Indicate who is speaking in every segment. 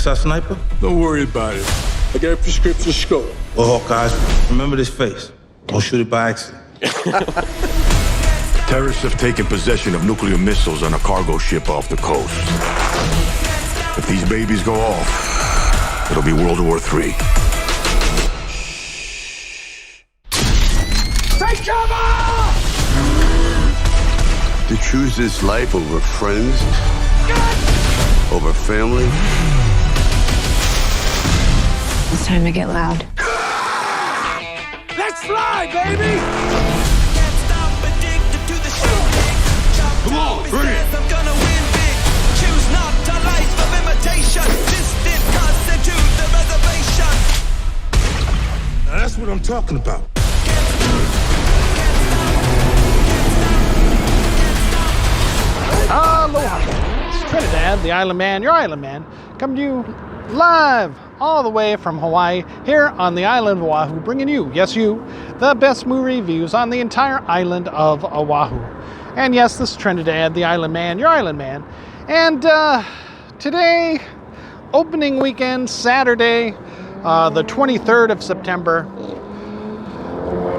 Speaker 1: our sniper?
Speaker 2: Don't worry about it. I got a prescription scope.
Speaker 1: Well, Hawkeyes, remember this face. Don't shoot it by accident.
Speaker 3: Terrorists have taken possession of nuclear missiles on a cargo ship off the coast. If these babies go off, it'll be World War III.
Speaker 2: Take cover!
Speaker 4: To choose this life over friends, over family.
Speaker 5: It's time to get loud.
Speaker 2: Let's fly, baby! Come on, bring it!
Speaker 6: I'm gonna win big. Choose not a life of imitation. Distant cousin to the reservation.
Speaker 1: Now that's what I'm talking about.
Speaker 7: Aloha! It's Trinidad the Island Man, your Island Man, coming to you live all the way from Hawaii, here on the island of Oahu, bringing you, yes you, the best movie reviews on the entire island of Oahu. And yes, this is Trinidad the Island Man, your Island Man. And today, opening weekend, Saturday, the 23rd of September,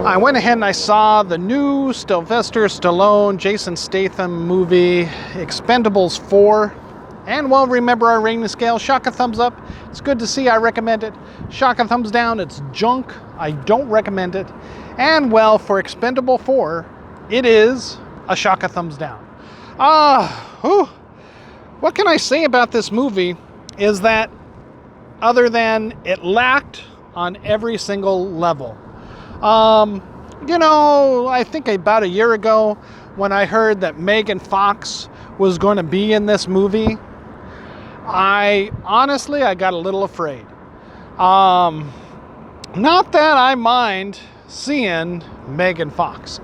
Speaker 7: I went ahead and I saw the new Sylvester Stallone, Jason Statham movie, Expendables 4. And well, remember our rating scale, shock a thumbs up. It's good to see, I recommend it. Shock a thumbs down, it's junk, I don't recommend it. And well, for Expendable 4, it is a shock a thumbs down. What can I say about this movie is that other than it lacked on every single level. You know, I think about a year ago when I heard that Megan Fox was going to be in this movie, I got a little afraid. Not that I mind seeing Megan Fox.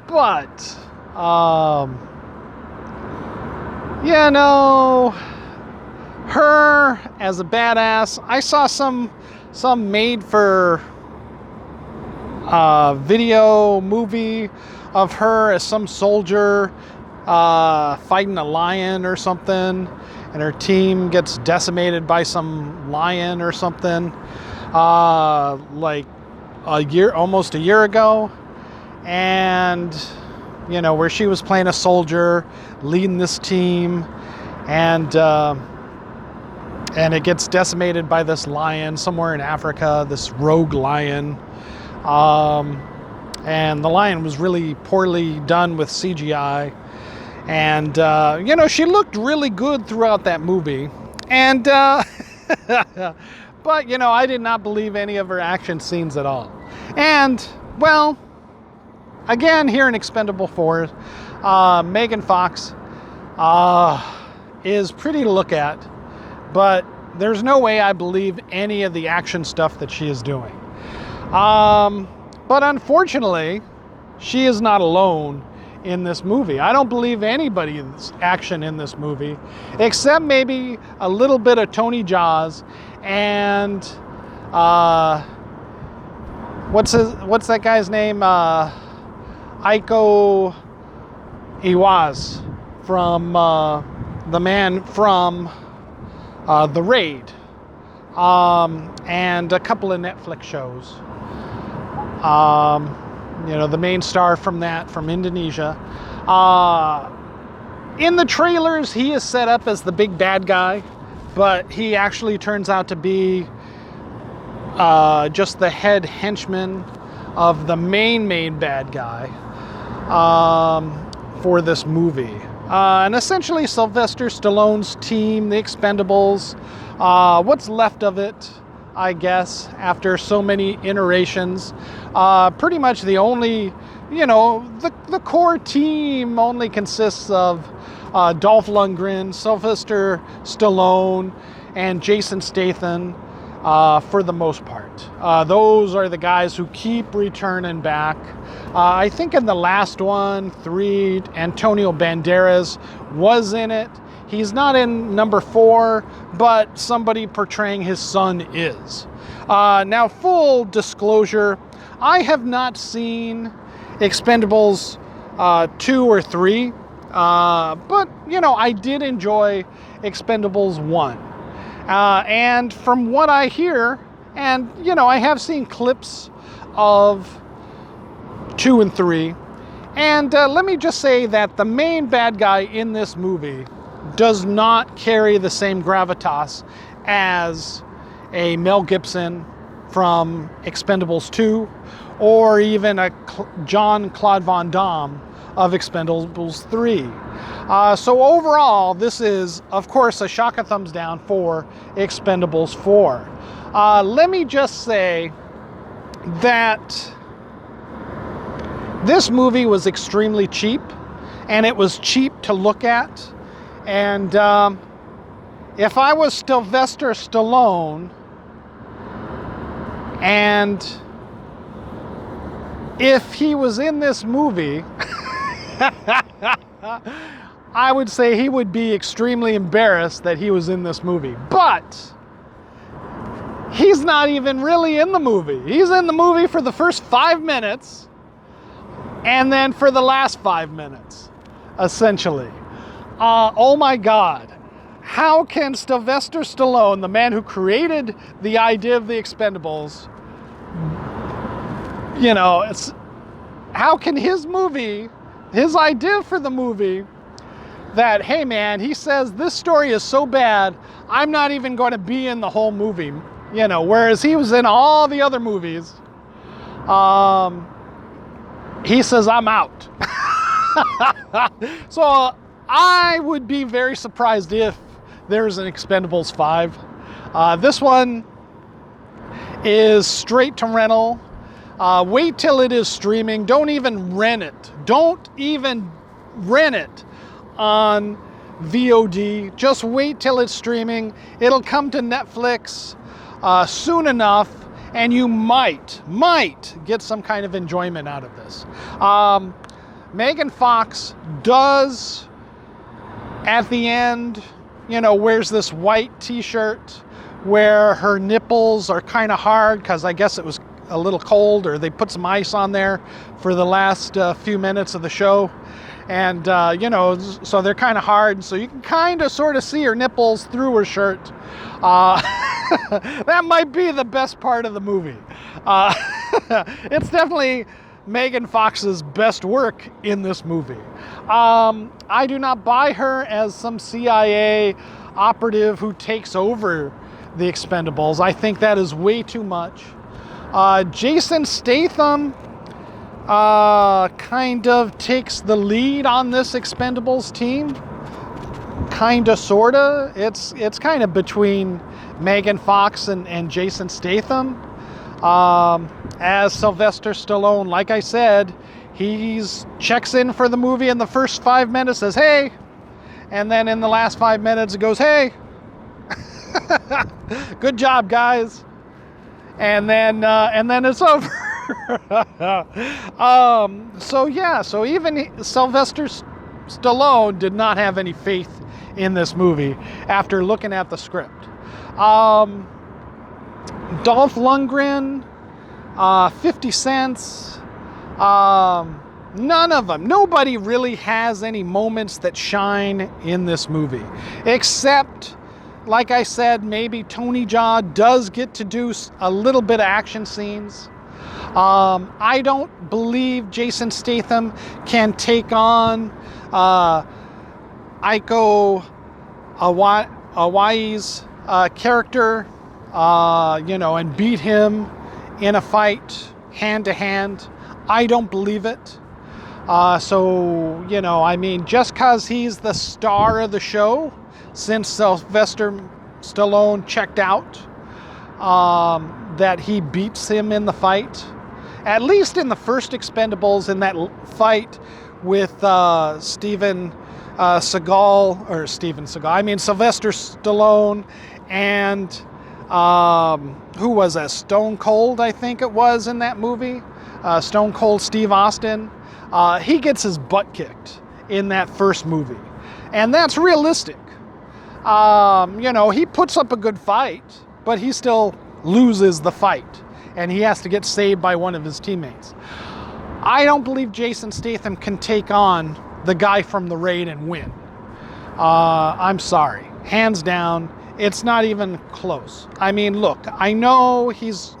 Speaker 7: But you know, her as a badass, I saw some made for video movie of her as some soldier fighting a lion or something, and her team gets decimated by some lion or something, like almost a year ago. And you know, where she was playing a soldier leading this team, and it gets decimated by this lion somewhere in Africa, this rogue lion. And the lion was really poorly done with CGI. And, you know, she looked really good throughout that movie. And, but, you know, I did not believe any of her action scenes at all. And, well, again, here in Expendable 4, Megan Fox is pretty to look at, but there's no way I believe any of the action stuff that she is doing. But unfortunately, she is not alone in this movie. I don't believe anybody's action in this movie, except maybe a little bit of Tony Jaa's and what's that guy's name? Iko Uwais from the man from The Raid, and a couple of Netflix shows. You know, the main star from that, from Indonesia. In the trailers, he is set up as the big bad guy, but he actually turns out to be just the head henchman of the main bad guy for this movie. And essentially Sylvester Stallone's team, the Expendables, what's left of it, I guess, after so many iterations. Pretty much the only, you know, the core team only consists of Dolph Lundgren, Sylvester Stallone, and Jason Statham for the most part. Those are the guys who keep returning back. I think in the last one, 3, Antonio Banderas was in it. He's not in number 4, but somebody portraying his son is. Now, full disclosure, I have not seen Expendables 2 or 3. But, you know, I did enjoy Expendables 1. And from what I hear, and, you know, I have seen clips of 2 and 3. And let me just say that the main bad guy in this movie does not carry the same gravitas as a Mel Gibson from Expendables 2, or even a Jean-Claude Van Damme of Expendables 3. So overall, this is, of course, a shock of thumbs down for Expendables 4. Let me just say that this movie was extremely cheap, and it was cheap to look at. And if I was Sylvester Stallone, and if he was in this movie, I would say he would be extremely embarrassed that he was in this movie. But he's not even really in the movie. He's in the movie for the first 5 minutes, and then for the last 5 minutes, essentially. Oh my God. How can Sylvester Stallone, the man who created the idea of the Expendables, you know, how can his movie, his idea for the movie, that, hey man, he says this story is so bad, I'm not even going to be in the whole movie, you know, whereas he was in all the other movies, he says, I'm out. So I would be very surprised if there's an Expendables 5. This one is straight to rental. Wait till it is streaming. Don't even rent it. Don't even rent it on VOD. Just wait till it's streaming. It'll come to Netflix soon enough, and you might get some kind of enjoyment out of this. Megan Fox does, at the end, you know, wears this white t-shirt where her nipples are kind of hard because I guess it was a little cold, or they put some ice on there for the last few minutes of the show. And, you know, so they're kind of hard, so you can kind of sort of see her nipples through her shirt. That might be the best part of the movie. It's definitely Megan Fox's best work in this movie. I do not buy her as some CIA operative who takes over the Expendables. I think that is way too much. Jason Statham kind of takes the lead on this Expendables team. Kinda, sorta. It's kind of between Megan Fox and Jason Statham. As Sylvester Stallone, like I said, he's checks in for the movie in the first 5 minutes, says, hey, and then in the last 5 minutes it goes, hey, good job, guys. And then it's over. So yeah, so even Sylvester Stallone did not have any faith in this movie after looking at the script. Dolph Lundgren, 50 Cent, none of them. Nobody really has any moments that shine in this movie, except, like I said, maybe Tony Jaa does get to do a little bit of action scenes. I don't believe Jason Statham can take on Iko Uwai's character, you know, and beat him in a fight hand to hand. I don't believe it. So, you know, I mean, just because he's the star of the show, since Sylvester Stallone checked out, that he beats him in the fight. At least in the first Expendables, in that fight with Sylvester Stallone and who was that? Stone Cold, I think it was, in that movie. Stone Cold Steve Austin. He gets his butt kicked in that first movie. And that's realistic. You know, he puts up a good fight, but he still loses the fight. And he has to get saved by one of his teammates. I don't believe Jason Statham can take on the guy from the raid and win. I'm sorry, hands down, it's not even close. I mean, look, I know he's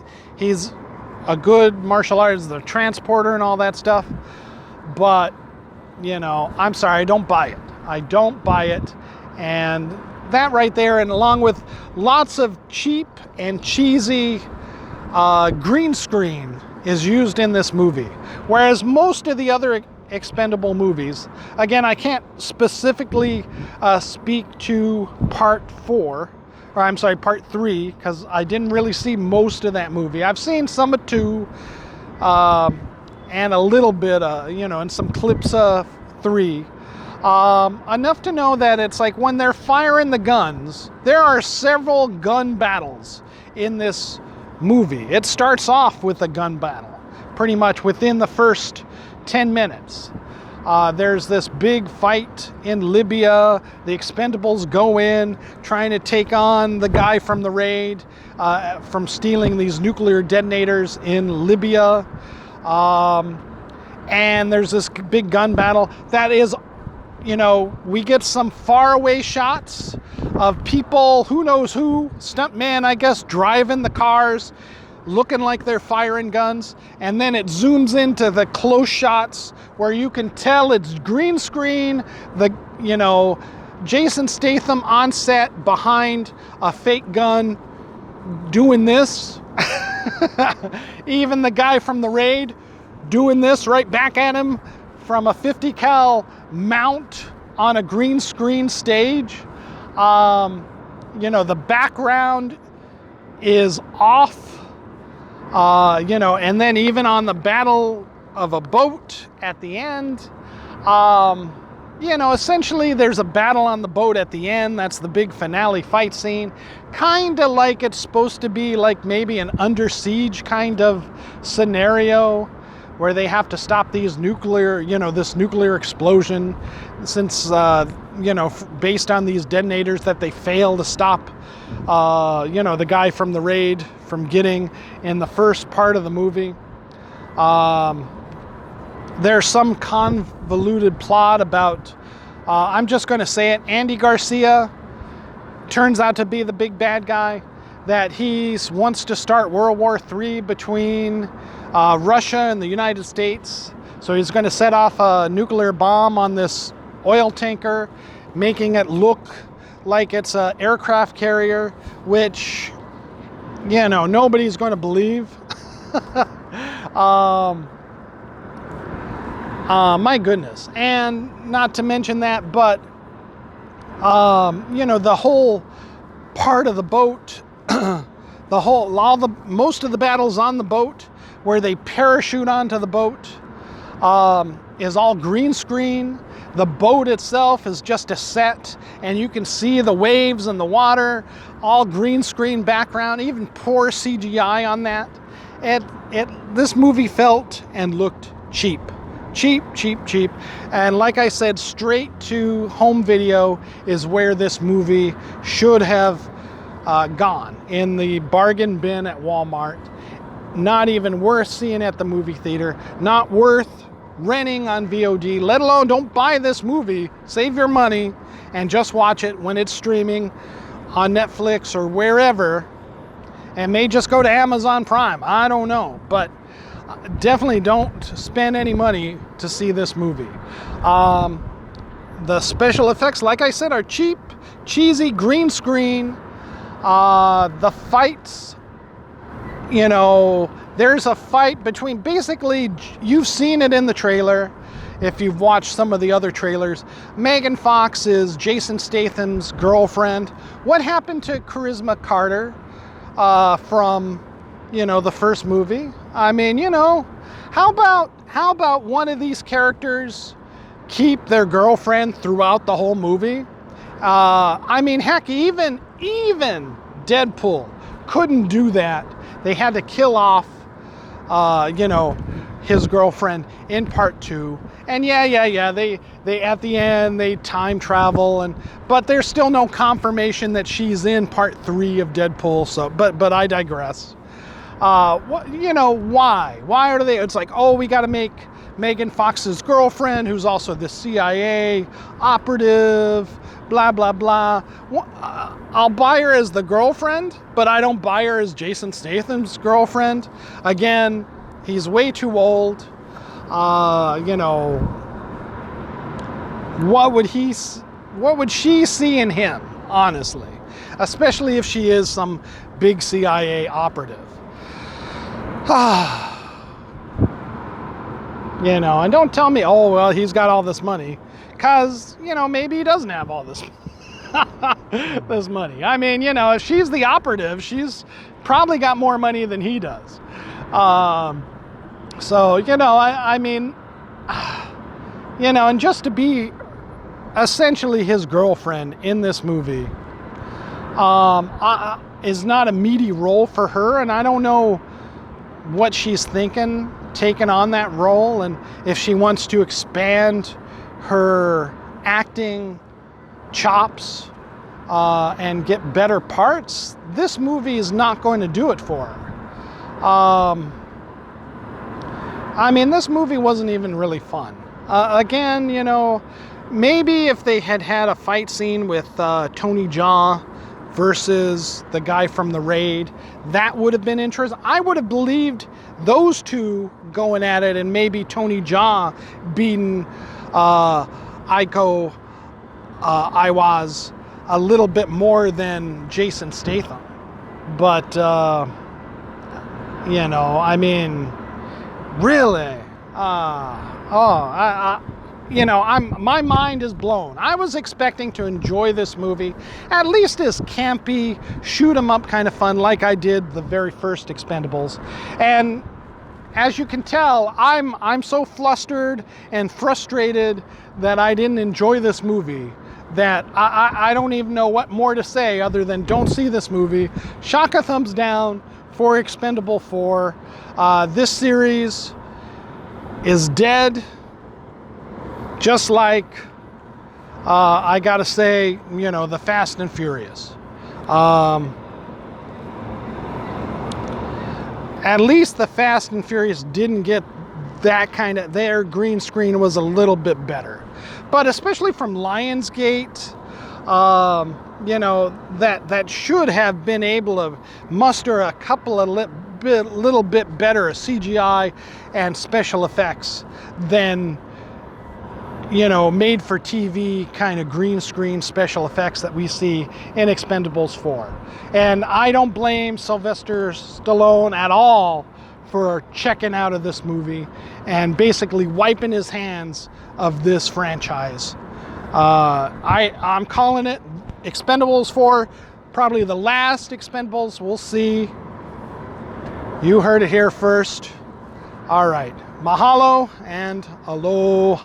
Speaker 7: a good martial artist, the transporter and all that stuff, but I'm sorry, I don't buy it. I don't buy it. And that right there, and along with lots of cheap and cheesy green screen is used in this movie. Whereas most of the other Expendable movies, again, I can't specifically speak to part 3, because I didn't really see most of that movie. I've seen some of 2, and a little bit, and some clips of 3. Enough to know that it's like when they're firing the guns, there are several gun battles in this movie. It starts off with a gun battle, pretty much within the first 10 minutes. There's this big fight in Libya. The Expendables go in, trying to take on the guy from the raid, from stealing these nuclear detonators in Libya. And there's this big gun battle that is, we get some faraway shots of people, who knows who, stuntman, I guess, driving the cars, looking like they're firing guns, and then it zooms into the close shots where you can tell it's green screen, Jason Statham on set behind a fake gun doing this. Even the guy from the raid doing this right back at him from a 50 cal mount on a green screen stage. The background is off. And then even on the battle of a boat at the end, essentially there's a battle on the boat at the end. That's the big finale fight scene. Kind of like it's supposed to be like maybe an Under Siege kind of scenario where they have to stop these this nuclear explosion since, based on these detonators that they fail to stop, the guy from the raid from getting in the first part of the movie. There's some convoluted plot about, I'm just going to say it, Andy Garcia turns out to be the big bad guy, that he wants to start World War III between Russia and the United States. So he's going to set off a nuclear bomb on this oil tanker, making it look like it's an aircraft carrier, which, nobody's going to believe. My goodness. And not to mention that, but, the whole part of the boat, most of the battles on the boat where they parachute onto the boat is all green screen. The boat itself is just a set, and you can see the waves and the water, all green screen background, even poor CGI on that. This movie felt and looked cheap. Cheap. And like I said, straight to home video is where this movie should have gone, in the bargain bin at Walmart. Not even worth seeing at the movie theater, not worth renting on VOD, let alone don't buy this movie. Save your money and just watch it when it's streaming on Netflix or wherever, and may just go to Amazon Prime. I don't know, but definitely don't spend any money to see this movie. The special effects, like I said, are cheap, cheesy, green screen. The fights, there's a fight between, basically, you've seen it in the trailer if you've watched some of the other trailers. Megan Fox is Jason Statham's girlfriend. What happened to Charisma Carter from, the first movie? I mean, how about one of these characters keep their girlfriend throughout the whole movie? I mean, heck, even Deadpool couldn't do that. They had to kill off, his girlfriend in part 2. And yeah, they at the end, they time travel, but there's still no confirmation that she's in part 3 of Deadpool. So, but I digress. Why? Why are they? It's like, oh, we got to make Megan Fox's girlfriend, who's also the CIA operative, blah, blah, blah. I'll buy her as the girlfriend, but I don't buy her as Jason Statham's girlfriend. Again, he's way too old. You know, what would she see in him, honestly? Especially if she is some big CIA operative. You know, and don't tell me, oh, well, he's got all this money. Because, you know, maybe he doesn't have all this, this money. I mean, you know, if she's the operative, she's probably got more money than he does. So, you know, I mean, you know, and just to be essentially his girlfriend in this movie is not a meaty role for her, and I don't know what she's thinking taking on that role, and if she wants to expand her acting chops and get better parts. This movie is not going to do it for her. I mean, this movie wasn't even really fun. Again, you know, maybe if they had had a fight scene with Tony Jaa versus the guy from The Raid, that would have been interesting. I would have believed those two going at it, and maybe Tony Jaa beating Iko Uwais a little bit more than Jason Statham. But, you know, I mean, really? You know, my mind is blown. I was expecting to enjoy this movie, at least as campy, shoot 'em up kind of fun, like I did the very first Expendables. And as you can tell, I'm so flustered and frustrated that I didn't enjoy this movie that I don't even know what more to say other than don't see this movie. Shaka thumbs down for Expendable 4. This series is dead. Just like, I gotta say, you know, the Fast and Furious. At least the Fast and Furious didn't get that kind of, their green screen was a little bit better. But especially from Lionsgate, you know, that should have been able to muster a couple of little bit better CGI and special effects than, you know, made for TV kind of green screen special effects that we see in Expendables 4. And I don't blame Sylvester Stallone at all for checking out of this movie and basically wiping his hands of this franchise. I'm calling it Expendables 4, probably the last Expendables. We'll see. You heard it here first. All right. Mahalo and aloha.